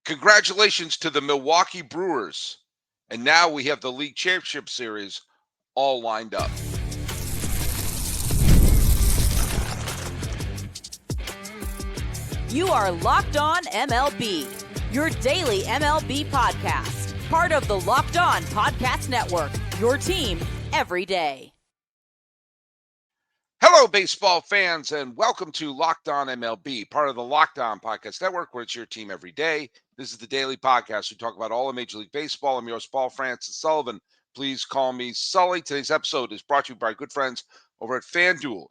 Congratulations to the Milwaukee Brewers. And now we have the League Championship Series all lined up. You are Locked On MLB, your daily MLB podcast. Part of the Locked On Podcast Network, your team every day. Hello, baseball fans, and welcome to Locked On MLB, part of the Locked On Podcast Network, where it's your team every day. This is the daily podcast. We talk about all of Major League Baseball. I'm your host, Paul Francis Sullivan. Please call me Sully. Today's episode is brought to you by good friends over at FanDuel.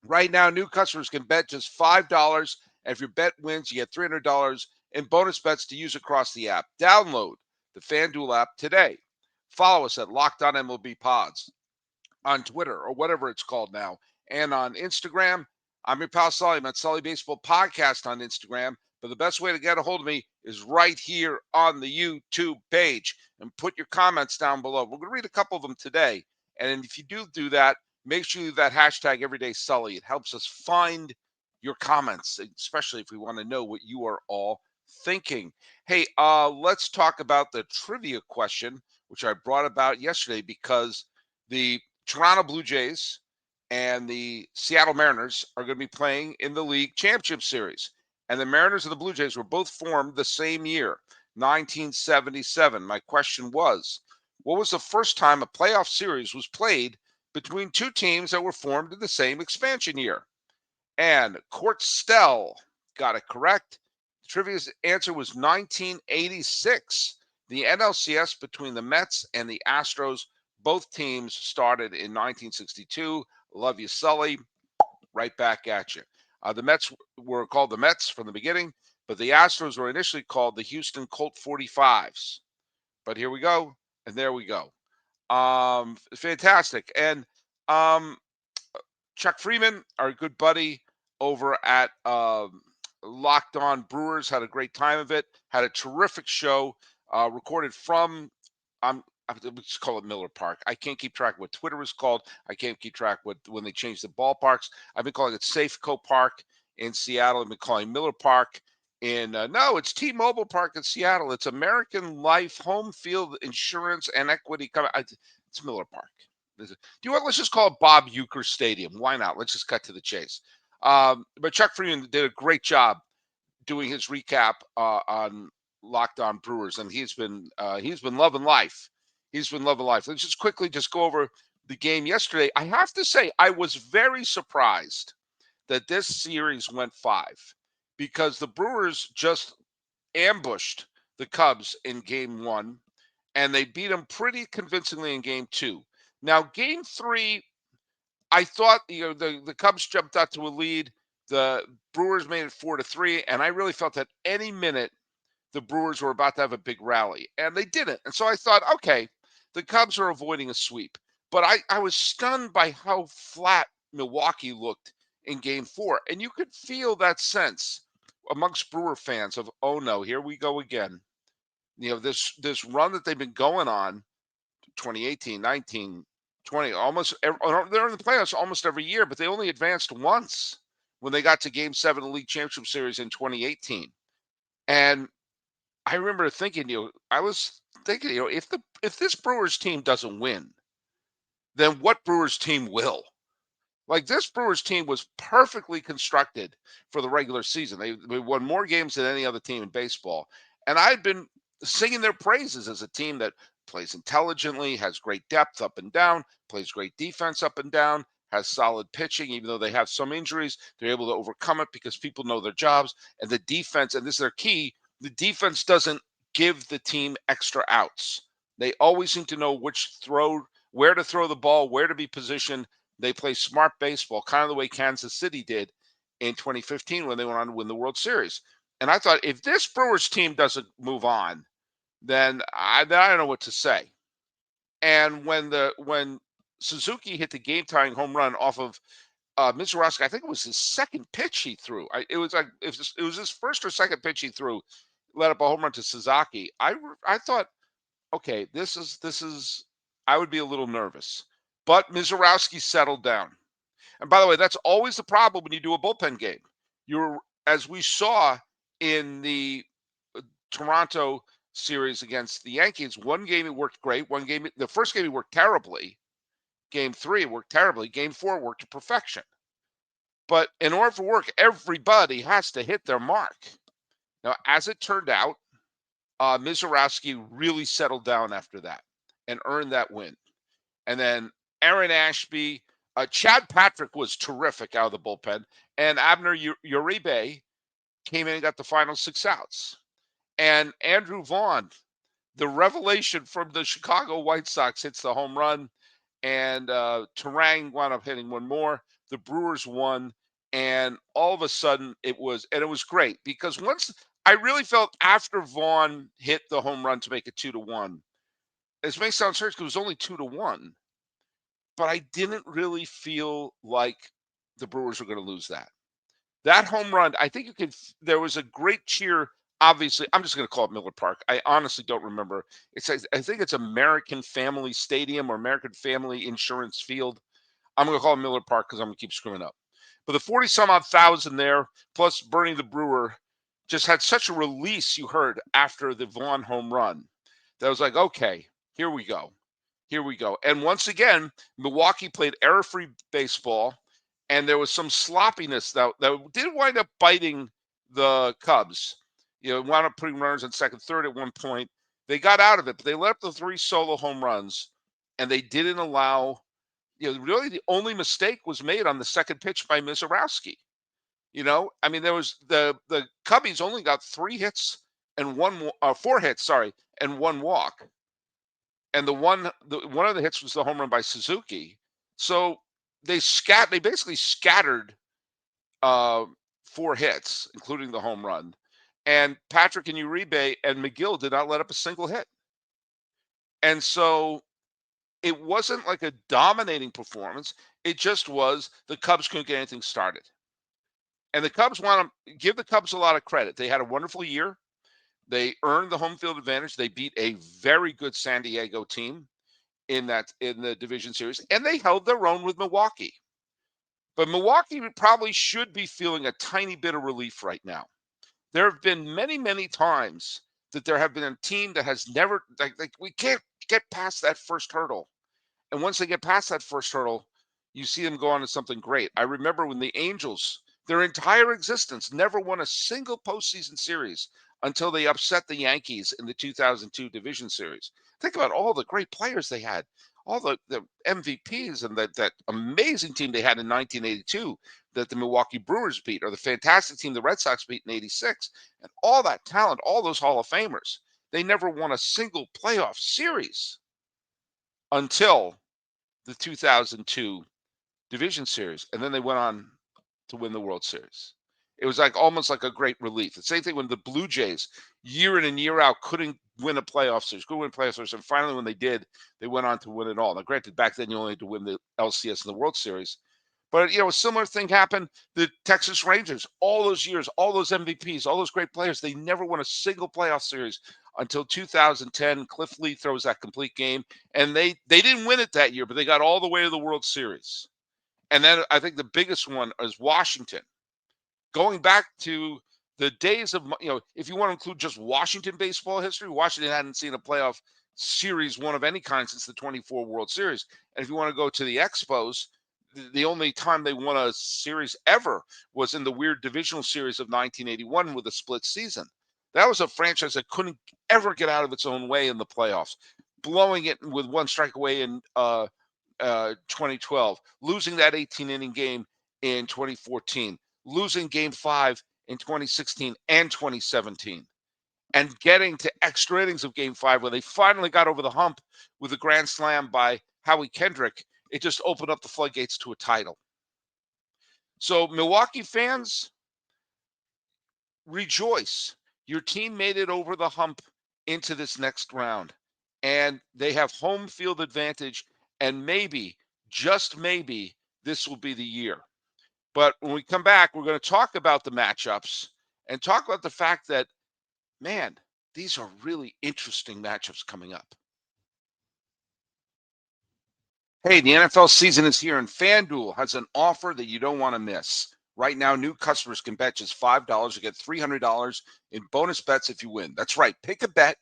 Right now, new customers can bet just $5, and if your bet wins, you get $300 in bonus bets to use across the app. Download the FanDuel app today. Follow us at Locked On MLB Pods on Twitter or whatever it's called now, and on Instagram. I'm your pal Sully. I'm at Sully Baseball Podcast on Instagram. But the best way to get a hold of me is right here on the YouTube page. And put your comments down below. We're going to read a couple of them today. And if you do that, make sure you use that hashtag EverydaySully. It helps us find your comments, especially if we want to know what you are all thinking. Hey, let's talk about the trivia question, which I brought about yesterday because the Toronto Blue Jays and the Seattle Mariners are going to be playing in the League Championship Series. And the Mariners and the Blue Jays were both formed the same year, 1977. My question was, what was the first time a playoff series was played between two teams that were formed in the same expansion year? And Court Stell got it correct. The trivia's answer was 1986. The NLCS between the Mets and the Astros. Both teams started in 1962. Love you, Sully. Right back at you. The Mets were called the Mets from the beginning, but the Astros were initially called the Houston Colt 45s. But here we go, and there we go. Fantastic. And Chuck Freeman, our good buddy over at Locked On Brewers, had a great time of it. Had a terrific show recorded from let's call it Miller Park. I can't keep track of what Twitter was called. I can't keep track when they changed the ballparks. I've been calling it Safeco Park in Seattle. I've been calling Miller Park no, it's T-Mobile Park in Seattle. It's American Life Home Field Insurance and Equity. It's Miller Park. Do you want? Let's just call it Bob Uecker Stadium. Why not? Let's just cut to the chase. But Chuck Freeman did a great job doing his recap on Locked On Brewers, and he's been loving life. He's been loving life. Let's just quickly go over the game yesterday. I have to say, I was very surprised that this series went 5 because the Brewers just ambushed the Cubs in game 1, and they beat them pretty convincingly in game 2. Now, game 3, I thought the Cubs jumped out to a lead. The Brewers made it 4-3, and I really felt that any minute the Brewers were about to have a big rally, and they didn't. And so I thought, okay, the Cubs are avoiding a sweep. But I was stunned by how flat Milwaukee looked in game 4. And you could feel that sense amongst Brewer fans of, oh no, here we go again. This run that they've been going on, 2018, 19, 20, they're in the playoffs almost every year, but they only advanced once when they got to game 7 of the League Championship Series in 2018. And I remember thinking, if this Brewers team doesn't win, then what Brewers team will? Like, this Brewers team was perfectly constructed for the regular season. They won more games than any other team in baseball. And I'd been singing their praises as a team that plays intelligently, has great depth up and down, plays great defense up and down, has solid pitching. Even though they have some injuries, they're able to overcome it because people know their jobs. And the defense, and this is their key, the defense doesn't give the team extra outs. They always seem to know where to throw the ball, where to be positioned. They play smart baseball, kind of the way Kansas City did in 2015 when they went on to win the World Series. And I thought, if this Brewers team doesn't move on, then I don't know what to say. And when Suzuki hit the game-tying home run off of Mizorowski, I think it was his second pitch he threw. It was his first or second pitch he threw, led up a home run to Suzuki. I thought, okay, this is. I would be a little nervous, but Mizorowski settled down. And by the way, that's always the problem when you do a bullpen game. As we saw in the Toronto series against the Yankees, one game it worked great. One game, the first game it worked terribly. Game 3 it worked terribly. Game 4 worked to perfection. But in order for it to work, everybody has to hit their mark. Now, as it turned out, Mizorowski really settled down after that and earned that win. And then Aaron Ashby, Chad Patrick was terrific out of the bullpen, and Abner Uribe came in and got the final 6 outs. And Andrew Vaughn, the revelation from the Chicago White Sox, hits the home run, and Terang wound up hitting one more. The Brewers won, and all of a sudden it was great because once I really felt after Vaughn hit the home run to make it 2-1. This may sound strange because it was only 2-1, but I didn't really feel like the Brewers were going to lose that. That home run, I think there was a great cheer. Obviously, I'm just going to call it Miller Park. I honestly don't remember. I think it's American Family Stadium or American Family Insurance Field. I'm going to call it Miller Park because I'm going to keep screwing up. But the 40-some-odd thousand there, plus Bernie the Brewer, just had such a release you heard after the Vaughn home run. That was like, okay, here we go. Here we go. And once again, Milwaukee played error-free baseball, and there was some sloppiness that did wind up biting the Cubs. Wound up putting runners in second, third at one point. They got out of it, but they let up the 3 solo home runs, and they didn't allow, really the only mistake was made on the second pitch by Mizorowski. I mean, there was the Cubbies only got 3 hits and 4 hits, and 1 walk. And one of the hits was the home run by Suzuki. So they basically scattered 4 hits, including the home run. And Patrick and Uribe and McGill did not let up a single hit. And so it wasn't like a dominating performance. It just was the Cubs couldn't get anything started. And the Cubs want to give the Cubs a lot of credit. They had a wonderful year. They earned the home field advantage. They beat a very good San Diego team in the division series, and they held their own with Milwaukee. But Milwaukee probably should be feeling a tiny bit of relief right now. There have been many, many times that there have been a team that has never like we can't get past that first hurdle. And once they get past that first hurdle, you see them go on to something great. I remember when the Angels, their entire existence, never won a single postseason series until they upset the Yankees in the 2002 division series. Think about all the great players they had, all the MVPs, and that amazing team they had in 1982 that the Milwaukee Brewers beat, or the fantastic team the Red Sox beat in 86, and all that talent, all those Hall of Famers. They never won a single playoff series until the 2002 division series, and then they went on to win the World Series. It was almost like a great relief. The same thing when the Blue Jays, year in and year out, couldn't win a playoff series, and finally when they did, they went on to win it all. Now, granted, back then you only had to win the LCS and the World Series, but a similar thing happened. The Texas Rangers, all those years, all those MVPs, all those great players, they never won a single playoff series until 2010. Cliff Lee throws that complete game, and they didn't win it that year, but they got all the way to the World Series. And then I think the biggest one is Washington. Going back to the days of, if you want to include just Washington baseball history, Washington hadn't seen a playoff series one of any kind since the 24 World Series. And if you want to go to the Expos, the only time they won a series ever was in the weird divisional series of 1981 with a split season. That was a franchise that couldn't ever get out of its own way in the playoffs, blowing it with 1 strike away in 2012, losing that 18-inning game in 2014, losing Game 5 in 2016 and 2017, and getting to extra innings of Game 5 where they finally got over the hump with a grand slam by Howie Kendrick. It just opened up the floodgates to a title. So Milwaukee fans, rejoice. Your team made it over the hump into this next round, and they have home field advantage, and maybe, just maybe, this will be the year. But when we come back, we're going to talk about the matchups and talk about the fact that, man, these are really interesting matchups coming up. Hey, the NFL season is here, and FanDuel has an offer that you don't want to miss. Right now, new customers can bet just $5 to get $300 in bonus bets if you win. That's right. Pick a bet,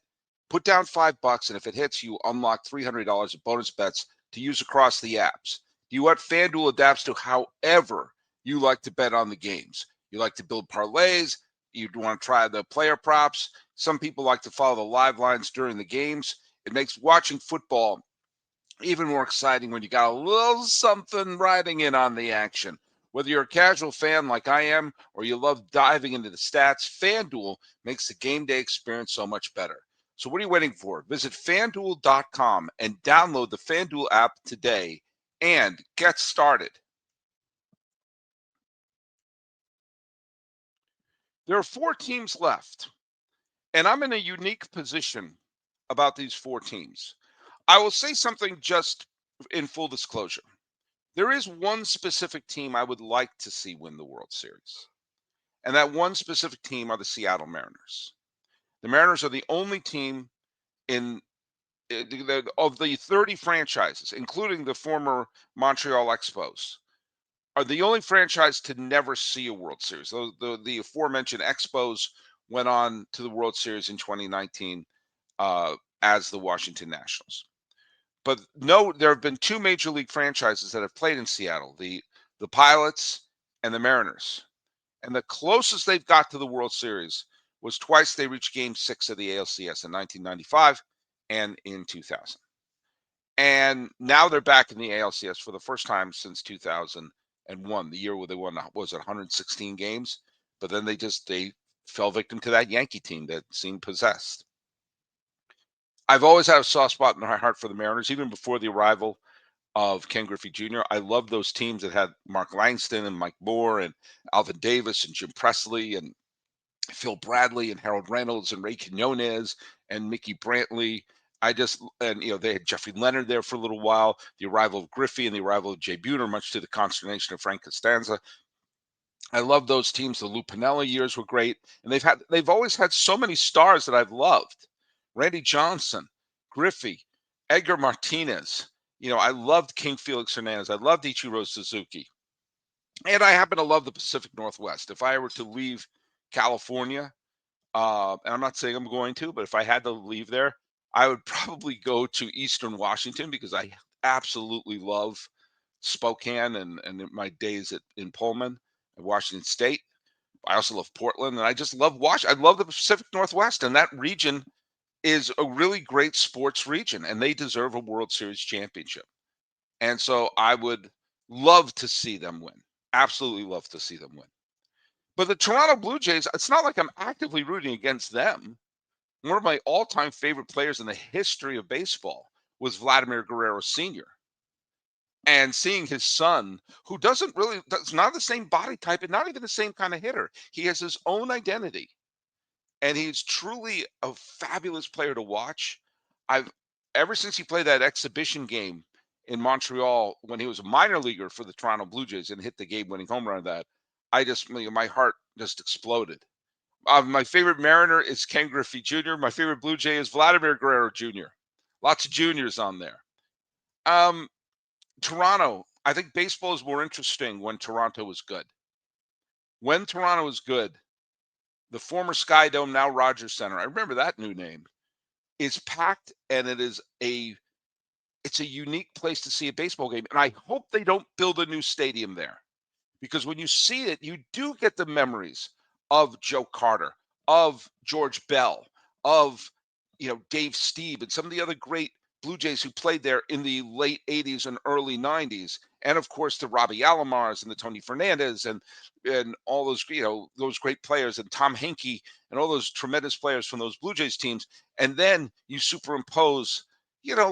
put down $5, and if it hits, you unlock $300 of bonus bets to use across the apps. Do you want FanDuel adapts to however you like to bet on the games? You like to build parlays, you want to try the player props. Some people like to follow the live lines during the games. It makes watching football even more exciting when you got a little something riding in on the action. Whether you're a casual fan like I am or you love diving into the stats, FanDuel makes the game day experience so much better. So what are you waiting for? Visit FanDuel.com and download the FanDuel app today and get started. There are 4 teams left, and I'm in a unique position about these 4 teams. I will say something just in full disclosure. There is one specific team I would like to see win the World Series. And that one specific team are the Seattle Mariners. The Mariners are the only team in of the 30 franchises, including the former Montreal Expos, are the only franchise to never see a World Series. The aforementioned Expos went on to the World Series in 2019 as the Washington Nationals. But no, there have been 2 major league franchises that have played in Seattle, the Pilots and the Mariners. And the closest they've got to the World Series was twice they reached Game 6 of the ALCS in 1995 and in 2000. And now they're back in the ALCS for the first time since 2001, the year where they won, was it 116 games? But then they fell victim to that Yankee team that seemed possessed. I've always had a soft spot in my heart for the Mariners, even before the arrival of Ken Griffey Jr. I love those teams that had Mark Langston and Mike Moore and Alvin Davis and Jim Presley and Phil Bradley and Harold Reynolds and Ray Quinones and Mickey Brantley. They had Jeffrey Leonard there for a little while. The arrival of Griffey and the arrival of Jay Buhner, much to the consternation of Frank Costanza. I love those teams. The Lou Piniella years were great, and they've always had so many stars that I've loved. Randy Johnson, Griffey, Edgar Martinez. I loved King Felix Hernandez. I loved Ichiro Suzuki. And I happen to love the Pacific Northwest. If I were to leave California, and I'm not saying I'm going to, but if I had to leave there, I would probably go to Eastern Washington because I absolutely love Spokane and my days in Pullman and Washington State. I also love Portland, and I just love Washington. I love the Pacific Northwest, and that region is a really great sports region, and they deserve a World Series championship. And so I would love to see them win. Absolutely love to see them win. But the Toronto Blue Jays, it's not like I'm actively rooting against them. One of my all-time favorite players in the history of baseball was Vladimir Guerrero Sr. And seeing his son, who does not the same body type and not even the same kind of hitter. He has his own identity. And he's truly a fabulous player to watch. Ever since he played that exhibition game in Montreal when he was a minor leaguer for the Toronto Blue Jays and hit the game-winning home run of that, my heart just exploded. My favorite Mariner is Ken Griffey Jr. My favorite Blue Jay is Vladimir Guerrero Jr. Lots of juniors on there. Toronto, I think baseball is more interesting when Toronto was good. When Toronto was good, the former Sky Dome, now Rogers Center, I remember that new name, is packed, and it's a unique place to see a baseball game. And I hope they don't build a new stadium there, because when you see it, you do get the memories of Joe Carter, of George Bell, of Dave Stieb, and some of the other great Blue Jays who played there in the late 80s and early 90s. And of course, the Robbie Alomars and the Tony Fernandez and all those, those great players, and Tom Henke and all those tremendous players from those Blue Jays teams. And then you superimpose,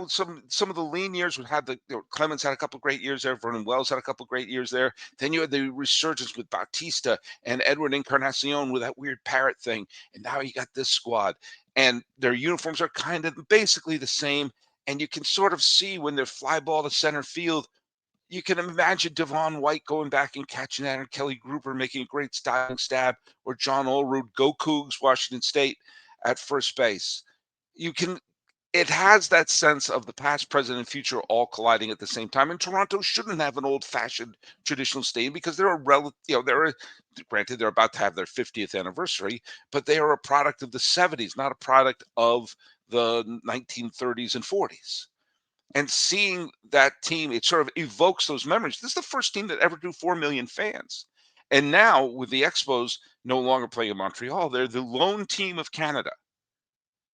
some of the lean years. We had Clemens had a couple of great years there. Vernon Wells had a couple of great years there. Then you had the resurgence with Bautista and Edward Encarnacion with that weird parrot thing. And now you got this squad, and their uniforms are kind of basically the same. And you can sort of see when they're fly ball to center field, you can imagine Devon White going back and catching that, or Kelly Gruber making a great styling stab, or John Olerud, go Cougs, Washington State at first base. You can it has that sense of the past, present, and future all colliding at the same time. And Toronto shouldn't have an old-fashioned traditional stadium because they're a granted they're about to have their 50th anniversary, but they are a product of the 70s, not a product of the 1930s and 40s. And seeing that team, it sort of evokes those memories. This is the first team that ever drew 4 million fans. And now with the Expos no longer playing in Montreal, they're the lone team of Canada.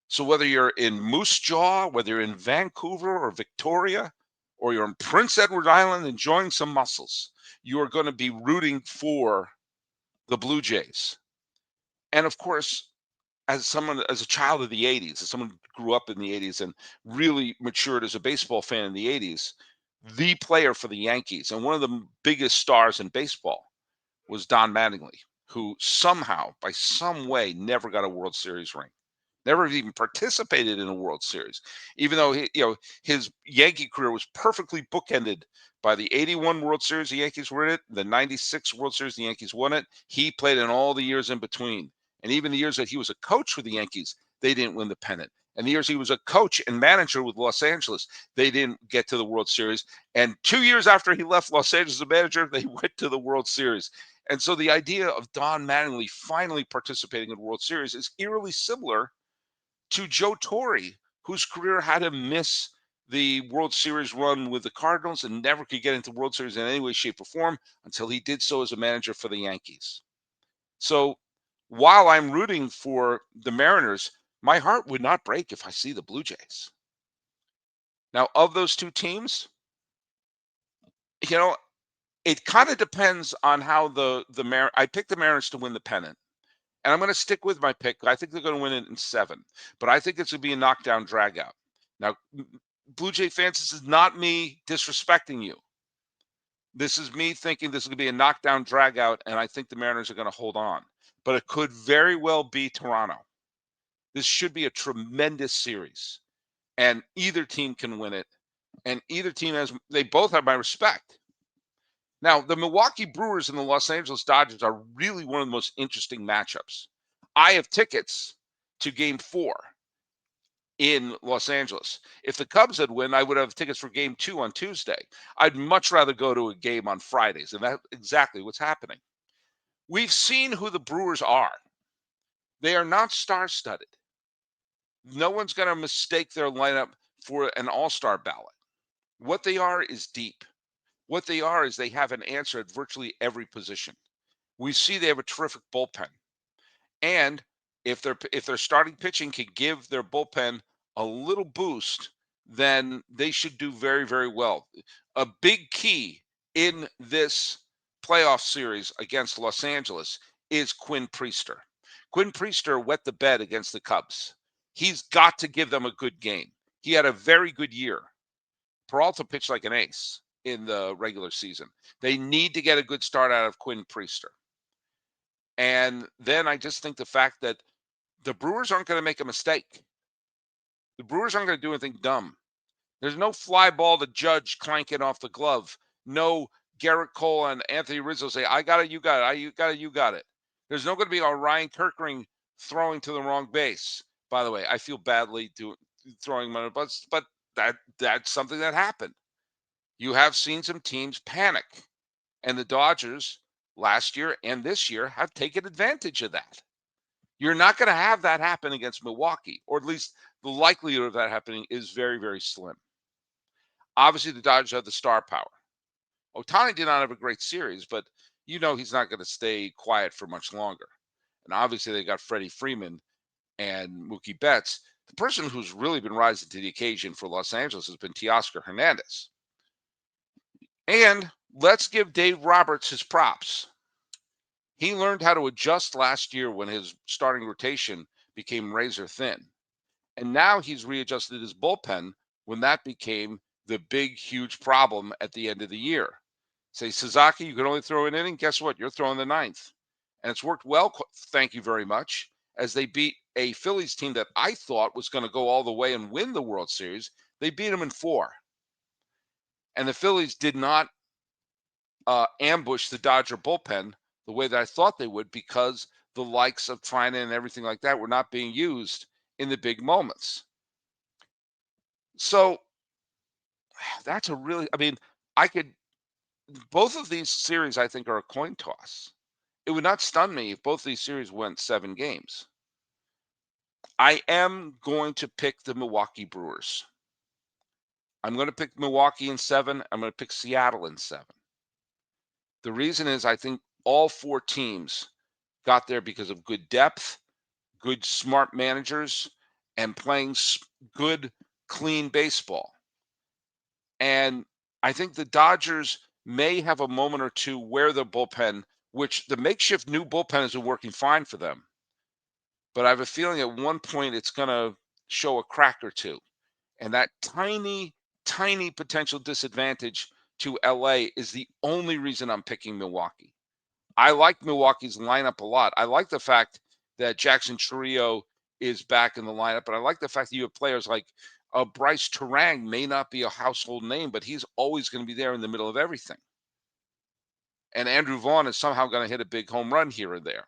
So whether you're in Moose Jaw, whether you're in Vancouver or Victoria, or you're in Prince Edward Island enjoying some mussels, you are going to be rooting for the Blue Jays. And of course, as a child of the 80s, as someone who grew up in the 80s and really matured as a baseball fan in the 80s, the player for the Yankees and one of the biggest stars in baseball was Don Mattingly, who somehow, by some way, never got a World Series ring. Never even participated in a World Series, even though his Yankee career was perfectly bookended by the '81 World Series. The Yankees were in it. The '96 World Series, the Yankees won it. He played in all the years in between, and even the years that he was a coach for the Yankees, they didn't win the pennant. And the years he was a coach and manager with Los Angeles, they didn't get to the World Series. And 2 years after he left Los Angeles as a manager, they went to the World Series. And so the idea of Don Mattingly finally participating in the World Series is eerily similar to Joe Torre, whose career had him miss the World Series run with the Cardinals and never could get into World Series in any way, shape, or form until he did so as a manager for the Yankees. So while I'm rooting for the Mariners, my heart would not break if I see the Blue Jays. Now, of those two teams, you know, it kind of depends on how I picked the Mariners to win the pennant. And I'm going to stick with my pick. I think they're going to win it in 7, but I think it's going to be a knockdown dragout. Now, Blue Jay fans, this is not me disrespecting you. This is me thinking this is going to be a knockdown dragout, and I think the Mariners are going to hold on. But it could very well be Toronto. This should be a tremendous series, and either team can win it, and either team they both have my respect. Now, the Milwaukee Brewers and the Los Angeles Dodgers are really one of the most interesting matchups. I have tickets to Game 4 in Los Angeles. If the Cubs had won, I would have tickets for Game 2 on Tuesday. I'd much rather go to a game on Fridays, and that's exactly what's happening. We've seen who the Brewers are. They are not star-studded. No one's going to mistake their lineup for an all-star ballot. What they are is deep. What they are is they have an answer at virtually every position. We see they have a terrific bullpen. And if their starting pitching can give their bullpen a little boost, then they should do very, very well. A big key in this playoff series against Los Angeles is Quinn Priester. Quinn Priester wet the bed against the Cubs. He's got to give them a good game. He had a very good year. Peralta pitched like an ace in the regular season. They need to get a good start out of Quinn Priester. And then I just think the fact that the Brewers aren't going to make a mistake. The Brewers aren't going to do anything dumb. There's no fly ball to Judge clanking off the glove. No Garrett Cole and Anthony Rizzo say, I got it, you got it, you got it, you got it. There's no going to be a Ryan Kirkering throwing to the wrong base. By the way, I feel badly throwing him on the bus, but that's something that happened. You have seen some teams panic, and the Dodgers last year and this year have taken advantage of that. You're not going to have that happen against Milwaukee, or at least the likelihood of that happening is very, very slim. Obviously, the Dodgers have the star power. Ohtani did not have a great series, but you know he's not going to stay quiet for much longer. And obviously, they got Freddie Freeman and Mookie Betts. The person who's really been rising to the occasion for Los Angeles has been Teoscar Hernandez. And let's give Dave Roberts his props. He learned how to adjust last year when his starting rotation became razor thin. And now he's readjusted his bullpen when that became the big, huge problem at the end of the year. Say, Sasaki, you can only throw an inning. Guess what? You're throwing the 9th. And it's worked well, thank you very much, as they beat a Phillies team that I thought was going to go all the way and win the World Series. They beat them in 4. And the Phillies did not ambush the Dodger bullpen the way that I thought they would, because the likes of Trina and everything like that were not being used in the big moments. So that's a really, I mean, I could, both of these series, I think, are a coin toss. It would not stun me if both of these series went 7 games. I am going to pick the Milwaukee Brewers. I'm going to pick Milwaukee in 7. I'm going to pick Seattle in 7. The reason is I think all 4 teams got there because of good depth, good, smart managers, and playing good, clean baseball. And I think the Dodgers may have a moment or two where the bullpen, which the makeshift new bullpen has been working fine for them. But I have a feeling at one point it's going to show a crack or two. And that tiny, tiny potential disadvantage to LA is the only reason I'm picking Milwaukee. I like Milwaukee's lineup a lot. I like the fact that Jackson Chourio is back in the lineup, but I like the fact that you have players like Bryce Terang may not be a household name, but he's always going to be there in the middle of everything. And Andrew Vaughn is somehow going to hit a big home run here or there.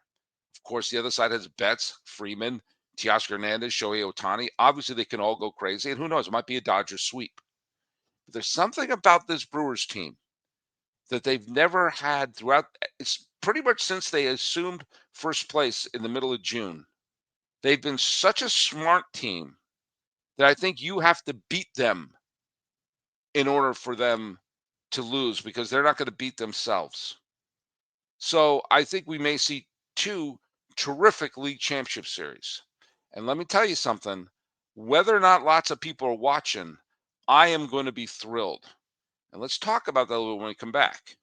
Of course, the other side has Betts, Freeman, Teoscar Hernandez, Shohei Ohtani. Obviously, they can all go crazy, and who knows, it might be a Dodgers sweep. But there's something about this Brewers team that they've never had throughout. It's pretty much since they assumed first place in the middle of June. They've been such a smart team that I think you have to beat them in order for them to lose because they're not going to beat themselves. So I think we may see 2 terrific league championship series. And let me tell you something, whether or not lots of people are watching, I am going to be thrilled. And let's talk about that a little when we come back.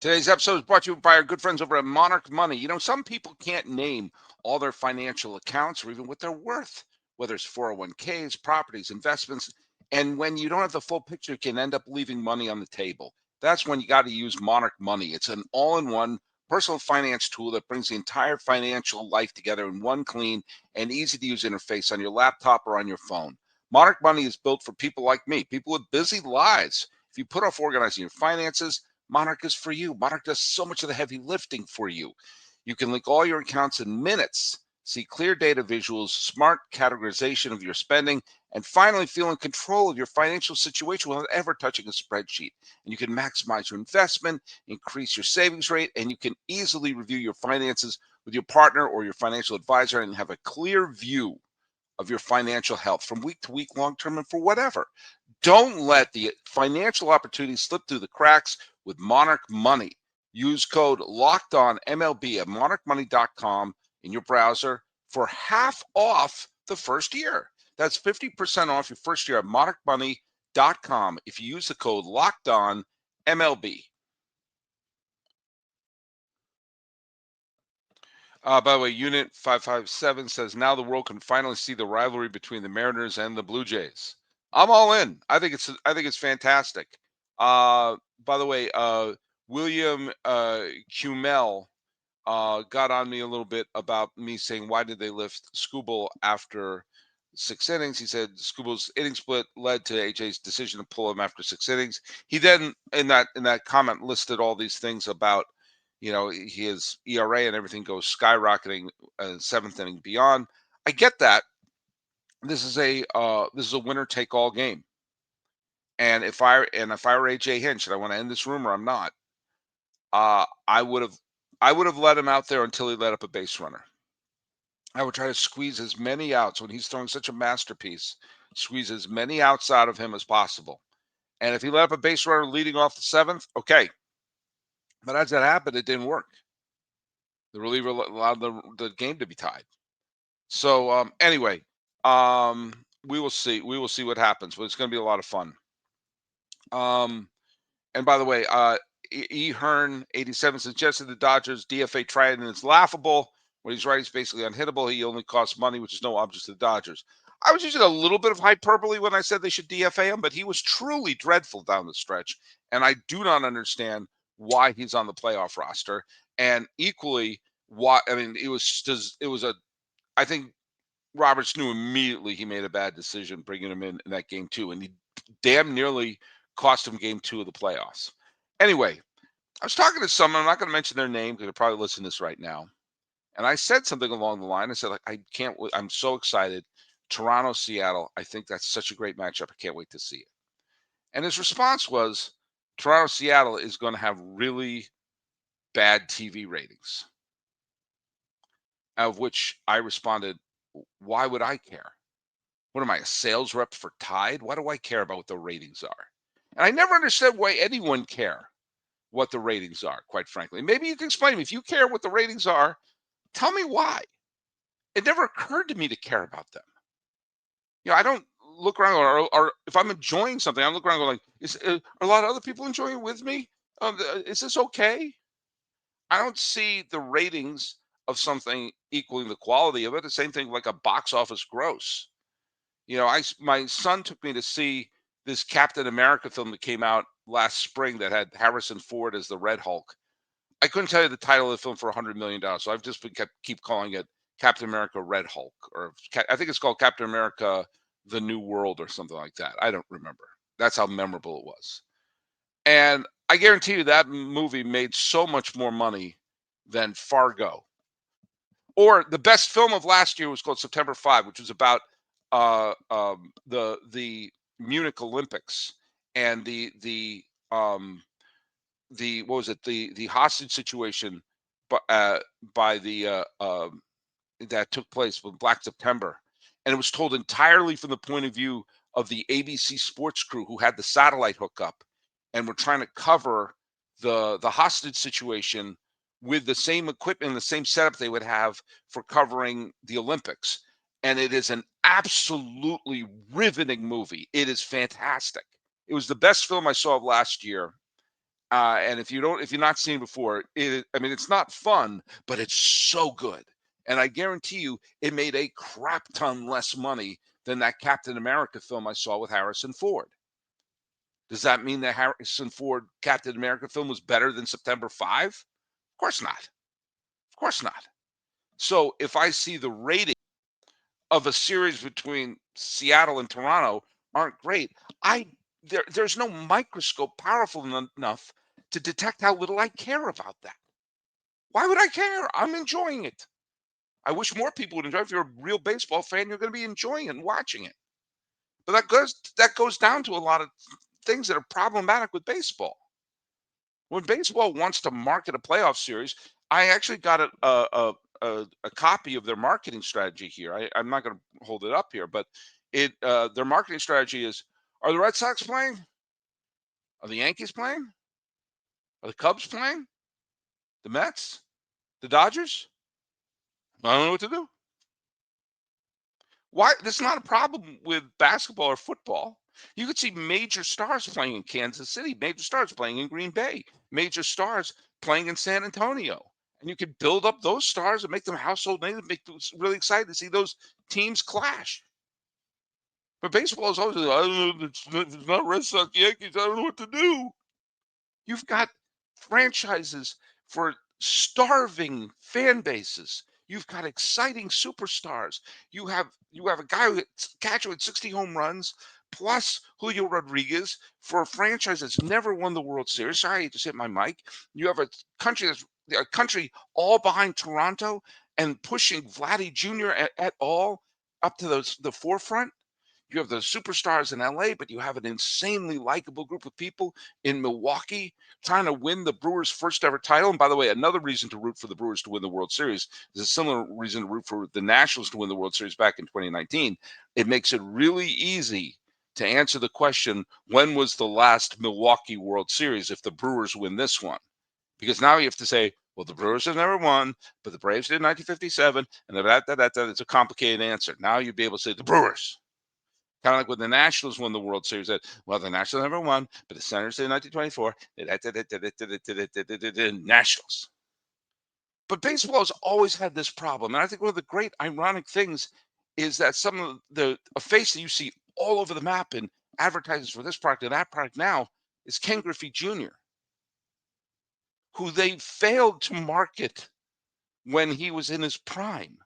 Today's episode is brought to you by our good friends over at Monarch Money. You know, some people can't name all their financial accounts or even what they're worth, whether it's 401ks, properties, investments. And when you don't have the full picture, you can end up leaving money on the table. That's when you got to use Monarch Money. It's an all-in-one personal finance tool that brings the entire financial life together in one clean and easy-to-use interface on your laptop or on your phone. Monarch Money is built for people like me, people with busy lives. If you put off organizing your finances, Monarch is for you. Monarch does so much of the heavy lifting for you. You can link all your accounts in minutes, see clear data visuals, smart categorization of your spending, and finally feel in control of your financial situation without ever touching a spreadsheet. And you can maximize your investment, increase your savings rate, and you can easily review your finances with your partner or your financial advisor and have a clear view of your financial health from week to week, long term, and for whatever. Don't let the financial opportunities slip through the cracks with Monarch Money. Use code LOCKEDONMLB at monarchmoney.com in your browser for half off the first year. That's 50% off your first year at monarchmoney.com if you use the code LOCKEDONMLB. By the way, Unit 557 says now the world can finally see the rivalry between the Mariners and the Blue Jays. I'm all in. I think it's fantastic. By the way, William Cumel got on me a little bit about me saying why did they lift Skubal after 6 innings. He said Skubal's inning split led to AJ's decision to pull him after 6 innings. He then in that comment listed all these things about his ERA and everything goes skyrocketing 7th inning beyond. I get that. This is a winner take all game. And if I were AJ Hinch and I want to end this rumor, I'm not. I would have let him out there until he let up a base runner. I would try to squeeze as many outs when he's throwing such a masterpiece, squeeze as many outs out of him as possible. And if he let up a base runner leading off the 7th, okay. But as that happened, it didn't work. The reliever allowed the game to be tied. So anyway, we will see. We will see what happens, but it's going to be a lot of fun. And by the way, E. Hearn 87 suggested the Dodgers DFA try it, and it's laughable. When he's right, he's basically unhittable. He only costs money, which is no object to the Dodgers. I was using a little bit of hyperbole when I said they should DFA him, but he was truly dreadful down the stretch, and I do not understand why he's on the playoff roster. And equally, why? I mean, it was a. I think Roberts knew immediately he made a bad decision bringing him in that game 2, and he damn nearly cost him game 2 of the playoffs. Anyway, I was talking to someone. I'm not going to mention their name because they're probably listening to this right now. And I said something along the line. I said, like, I can't. I'm so excited. Toronto, Seattle. I think that's such a great matchup. I can't wait to see it. And his response was, Toronto, Seattle is going to have really bad TV ratings. Of which I responded, why would I care? What am I, a sales rep for Tide? Why do I care about what the ratings are? And I never understood why anyone care what the ratings are, quite frankly. Maybe you can explain to me. If you care what the ratings are, tell me why. It never occurred to me to care about them. I don't look around or if I'm enjoying something, I look around and go like, are a lot of other people enjoying it with me? Is this okay? I don't see the ratings of something equaling the quality of it. The same thing like a box office gross. My son took me to see this Captain America film that came out last spring that had Harrison Ford as the Red Hulk. I couldn't tell you the title of the film for $100 million, so I've just been keep calling it Captain America Red Hulk, or I think it's called Captain America The New World or something like that. I don't remember. That's how memorable it was. And I guarantee you that movie made so much more money than Fargo. Or the best film of last year was called September 5, which was about the Munich Olympics and the what was it, the hostage situation by the that took place with Black September, and it was told entirely from the point of view of the ABC sports crew who had the satellite hookup and were trying to cover the hostage situation with the same equipment and the same setup they would have for covering the Olympics. And it is an absolutely riveting movie. It is fantastic. It was the best film I saw of last year. And if you're not seen it before, it's not fun, but it's so good. And I guarantee you, it made a crap ton less money than that Captain America film I saw with Harrison Ford. Does that mean the Harrison Ford Captain America film was better than September 5? Of course not. Of course not. So if I see the rating of a series between Seattle and Toronto aren't great, there's no microscope powerful enough to detect how little I care about that. Why would I care? I'm enjoying it. I wish more people would enjoy it. If you're a real baseball fan, you're going to be enjoying it and watching it. But that goes down to a lot of things that are problematic with baseball. When baseball wants to market a playoff series, I actually got a copy of their marketing strategy here. I'm not going to hold it up here, but their marketing strategy is: are the Red Sox playing? Are the Yankees playing? Are the Cubs playing? The Mets? The Dodgers? I don't know what to do. Why? This is not a problem with basketball or football. You could see major stars playing in Kansas City, major stars playing in Green Bay, major stars playing in San Antonio. And you could build up those stars and make them household names, make them really excited to see those teams clash. But baseball is always, I don't know, it's not Red Sox, Yankees, I don't know what to do. You've got franchises for starving fan bases. You've got exciting superstars. You have a guy who catcher with 60 home runs, plus Julio Rodriguez for a franchise that's never won the World Series. Sorry, I just hit my mic. You have a country all behind Toronto and pushing Vladdy Jr. at all up to the forefront. You have the superstars in LA, but you have an insanely likable group of people in Milwaukee trying to win the Brewers' first ever title. And by the way, another reason to root for the Brewers to win the World Series is a similar reason to root for the Nationals to win the World Series back in 2019. It makes it really easy to answer the question, when was the last Milwaukee World Series if the Brewers win this one? Because now you have to say, well, the Brewers have never won, but the Braves did in 1957, and it's a complicated answer. Now you'd be able to say the Brewers. Kind of like when the Nationals won the World Series. Well, the Nationals never won, but the Senators did in 1924. Nationals. But baseball has always had this problem. And I think one of the great ironic things is that some of a face that you see all over the map in advertisements for this product and that product now is Ken Griffey Jr., who they failed to market when he was in his prime.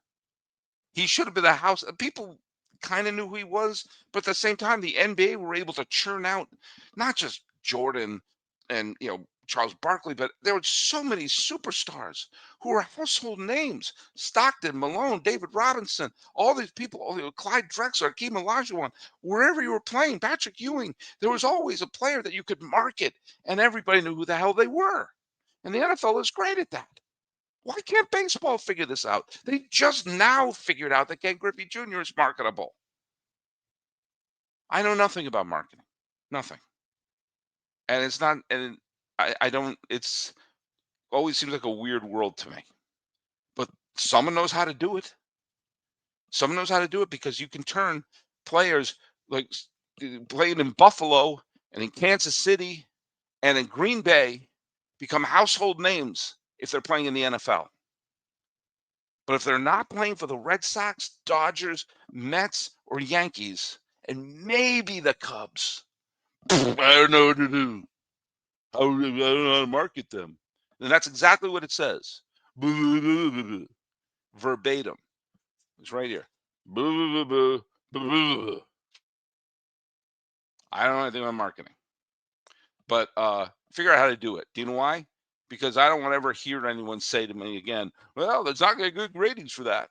He should have been a house. People kind of knew who he was, but at the same time, the NBA were able to churn out not just Jordan and Charles Barkley, but there were so many superstars who were household names. Stockton, Malone, David Robinson, all these people, Clyde Drexler, Hakeem Olajuwon, wherever you were playing, Patrick Ewing, there was always a player that you could market and everybody knew who the hell they were. And the NFL is great at that. Why can't baseball figure this out? They just now figured out that Ken Griffey Jr. is marketable. I know nothing about marketing. Nothing. And it's not, and I don't, it's always seems like a weird world to me. But someone knows how to do it. Someone knows how to do it because you can turn players like playing in Buffalo and in Kansas City and in Green Bay become household names if they're playing in the NFL. But if they're not playing for the Red Sox, Dodgers, Mets, or Yankees, and maybe the Cubs, I don't know what to do. I don't know how to market them. And that's exactly what it says. Verbatim. It's right here. I don't know anything about marketing. But figure out how to do it. Do you know why? Because I don't want to ever hear anyone say to me again, well, there's not going to be good ratings for that.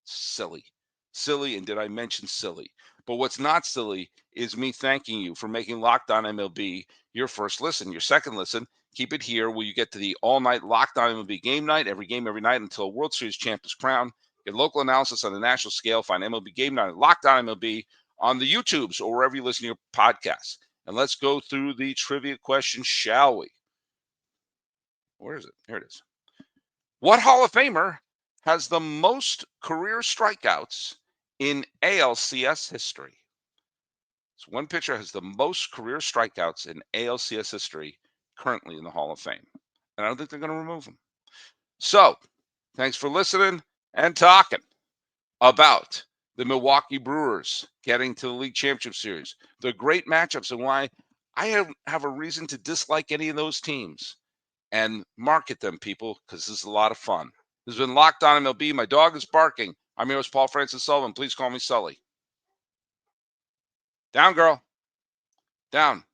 Silly. Silly, and did I mention silly? But what's not silly is me thanking you for making Locked On MLB your first listen. Your second listen, keep it here where you get to the all-night Locked On MLB game night, every game, every night until a World Series champ is crowned. Get local analysis on the national scale. Find MLB game night, Locked On MLB on the YouTubes or wherever you listen to your podcasts. And let's go through the trivia question, shall we? Where is it? Here it is. What Hall of Famer has the most career strikeouts in ALCS history? So one pitcher has the most career strikeouts in ALCS history currently in the Hall of Fame. And I don't think they're going to remove him. So thanks for listening and talking about the Milwaukee Brewers getting to the League Championship Series, the great matchups, and why I have a reason to dislike any of those teams. And market them, people, because this is a lot of fun. This has been Locked On MLB. My dog is barking. I'm your host, Paul Francis Sullivan. Please call me Sully. Down, girl. Down.